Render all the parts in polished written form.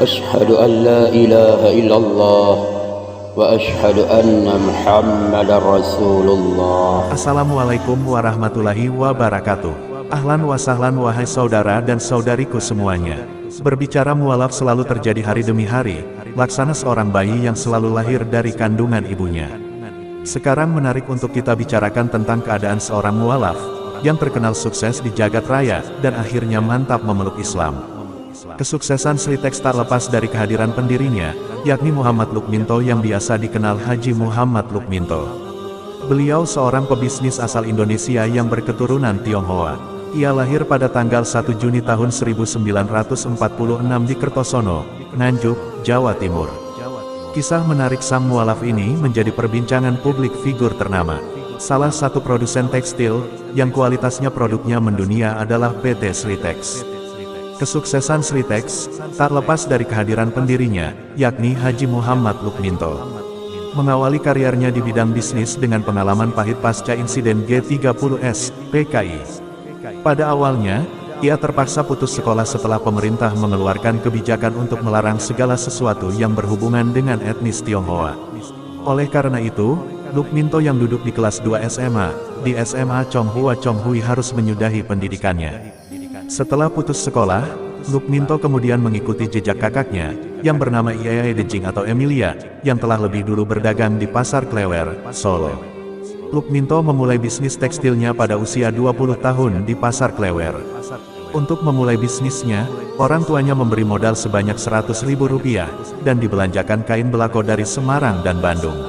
أشهد أن لا إله إلا الله وأشهد أن محمدا رسول الله. Assalamualaikum warahmatullahi wabarakatuh. Ahlan wa sahlan wahai saudara dan saudariku semuanya. Berbicara mualaf selalu terjadi hari demi hari, laksana seorang bayi yang selalu lahir dari kandungan ibunya. Sekarang menarik untuk kita bicarakan tentang keadaan seorang mualaf yang terkenal sukses di jagat raya dan akhirnya mantap memeluk Islam. Kesuksesan Sritex tak lepas dari kehadiran pendirinya, yakni Muhammad Lukminto yang biasa dikenal Haji Muhammad Lukminto. Beliau seorang pebisnis asal Indonesia yang berketurunan Tionghoa. Ia lahir pada tanggal 1 Juni tahun 1946 di Kertosono, Nganjuk, Jawa Timur. Kisah menarik sang mualaf ini menjadi perbincangan publik figur ternama. Salah satu produsen tekstil, yang kualitasnya produknya mendunia adalah PT Sritex. Kesuksesan Sritex tak lepas dari kehadiran pendirinya, yakni Haji Muhammad Lukminto. Mengawali karirnya di bidang bisnis dengan pengalaman pahit pasca insiden G30S, PKI. Pada awalnya, ia terpaksa putus sekolah setelah pemerintah mengeluarkan kebijakan untuk melarang segala sesuatu yang berhubungan dengan etnis Tionghoa. Oleh karena itu, Lukminto yang duduk di kelas 2 SMA, di SMA Chonghua harus menyudahi pendidikannya. Setelah putus sekolah, Lukminto kemudian mengikuti jejak kakaknya, yang bernama Ie Dejing atau Emilia, yang telah lebih dulu berdagang di Pasar Klewer, Solo. Lukminto memulai bisnis tekstilnya pada usia 20 tahun di Pasar Klewer. Untuk memulai bisnisnya, orang tuanya memberi modal sebanyak Rp100.000 dan dibelanjakan kain belako dari Semarang dan Bandung.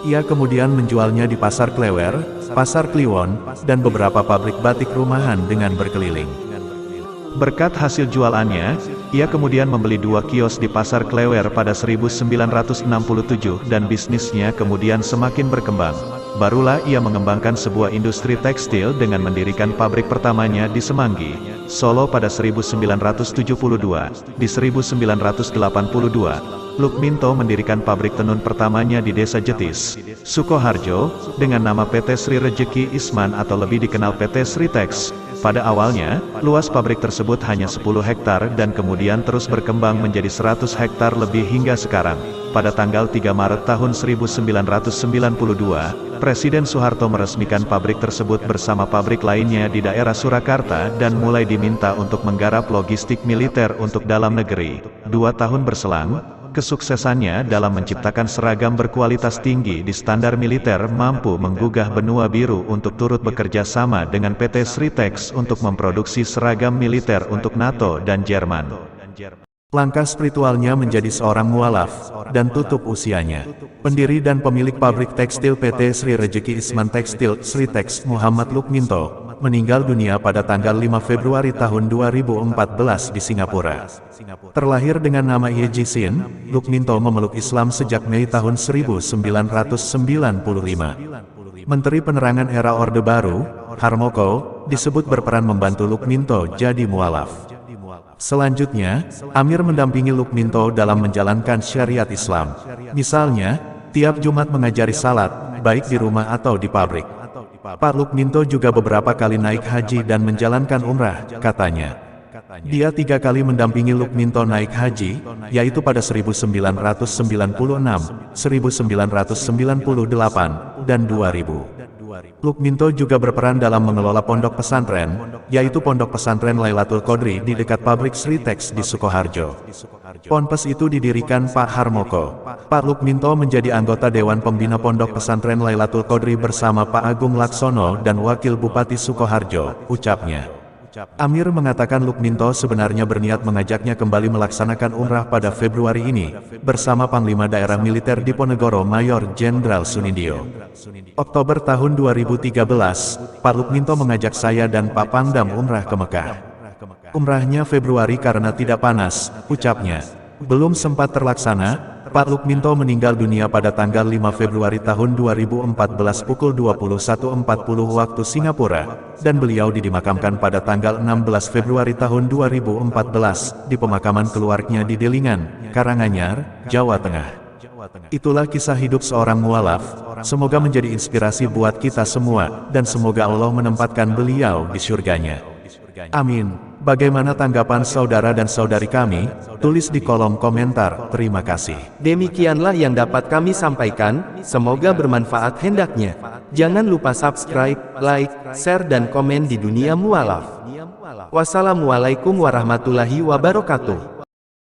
Ia kemudian menjualnya di Pasar Klewer, Pasar Kliwon, dan beberapa pabrik batik rumahan dengan berkeliling. Berkat hasil jualannya, ia kemudian membeli 2 kios di Pasar Klewer pada 1967 dan bisnisnya kemudian semakin berkembang. Barulah ia mengembangkan sebuah industri tekstil dengan mendirikan pabrik pertamanya di Semanggi, Solo pada 1972. Di 1982, Lukminto mendirikan pabrik tenun pertamanya di Desa Jetis, Sukoharjo, dengan nama PT Sri Rejeki Isman atau lebih dikenal PT Sritex. Pada awalnya, luas pabrik tersebut hanya 10 hektar dan kemudian terus berkembang menjadi 100 hektar lebih hingga sekarang. Pada tanggal 3 Maret tahun 1992, Presiden Soeharto meresmikan pabrik tersebut bersama pabrik lainnya di daerah Surakarta dan mulai diminta untuk menggarap logistik militer untuk dalam negeri. 2 tahun berselang, kesuksesannya dalam menciptakan seragam berkualitas tinggi di standar militer mampu menggugah benua biru untuk turut bekerja sama dengan PT Sritex untuk memproduksi seragam militer untuk NATO dan Jerman. Langkah spiritualnya menjadi seorang mualaf, dan tutup usianya. Pendiri dan pemilik pabrik tekstil PT Sri Rejeki Isman Tekstil, Sritex, Muhammad Lukminto, meninggal dunia pada tanggal 5 Februari tahun 2014 di Singapura. Terlahir dengan nama Ye Jisin, Lukminto memeluk Islam sejak Mei tahun 1995. Menteri Penerangan era Orde Baru, Harmoko, disebut berperan membantu Lukminto jadi mualaf. Selanjutnya, Amir mendampingi Lukminto dalam menjalankan syariat Islam. Misalnya, tiap Jumat mengajari salat, baik di rumah atau di pabrik. Pak Lukminto juga beberapa kali naik haji dan menjalankan umrah, katanya. Dia 3 kali mendampingi Lukminto naik haji, yaitu pada 1996, 1998, dan 2000. Lukminto juga berperan dalam mengelola pondok pesantren, yaitu Pondok Pesantren Lailatul Qadri di dekat pabrik Sritex di Sukoharjo. Ponpes itu didirikan Pak Harmoko. Pak Lukminto menjadi anggota Dewan Pembina Pondok Pesantren Lailatul Qadri bersama Pak Agung Laksono dan Wakil Bupati Sukoharjo, ucapnya. Amir mengatakan Lukminto sebenarnya berniat mengajaknya kembali melaksanakan umrah pada Februari ini, bersama Panglima Daerah Militer Diponegoro Mayor Jenderal Sunindio. Oktober tahun 2013, Pak Lukminto mengajak saya dan Pak Pangdam umrah ke Mekah. Umrahnya Februari karena tidak panas, ucapnya. Belum sempat terlaksana, Pak Lukminto meninggal dunia pada tanggal 5 Februari tahun 2014 pukul 21.40 waktu Singapura, dan beliau dimakamkan pada tanggal 16 Februari tahun 2014, di pemakaman keluarganya di Delingan, Karanganyar, Jawa Tengah. Itulah kisah hidup seorang mualaf, semoga menjadi inspirasi buat kita semua, dan semoga Allah menempatkan beliau di surganya. Amin. Bagaimana tanggapan saudara dan saudari kami? Tulis di kolom komentar. Terima kasih. Demikianlah yang dapat kami sampaikan, semoga bermanfaat hendaknya. Jangan lupa subscribe, like, share dan komen di Dunia Mualaf. Wassalamualaikum warahmatullahi wabarakatuh.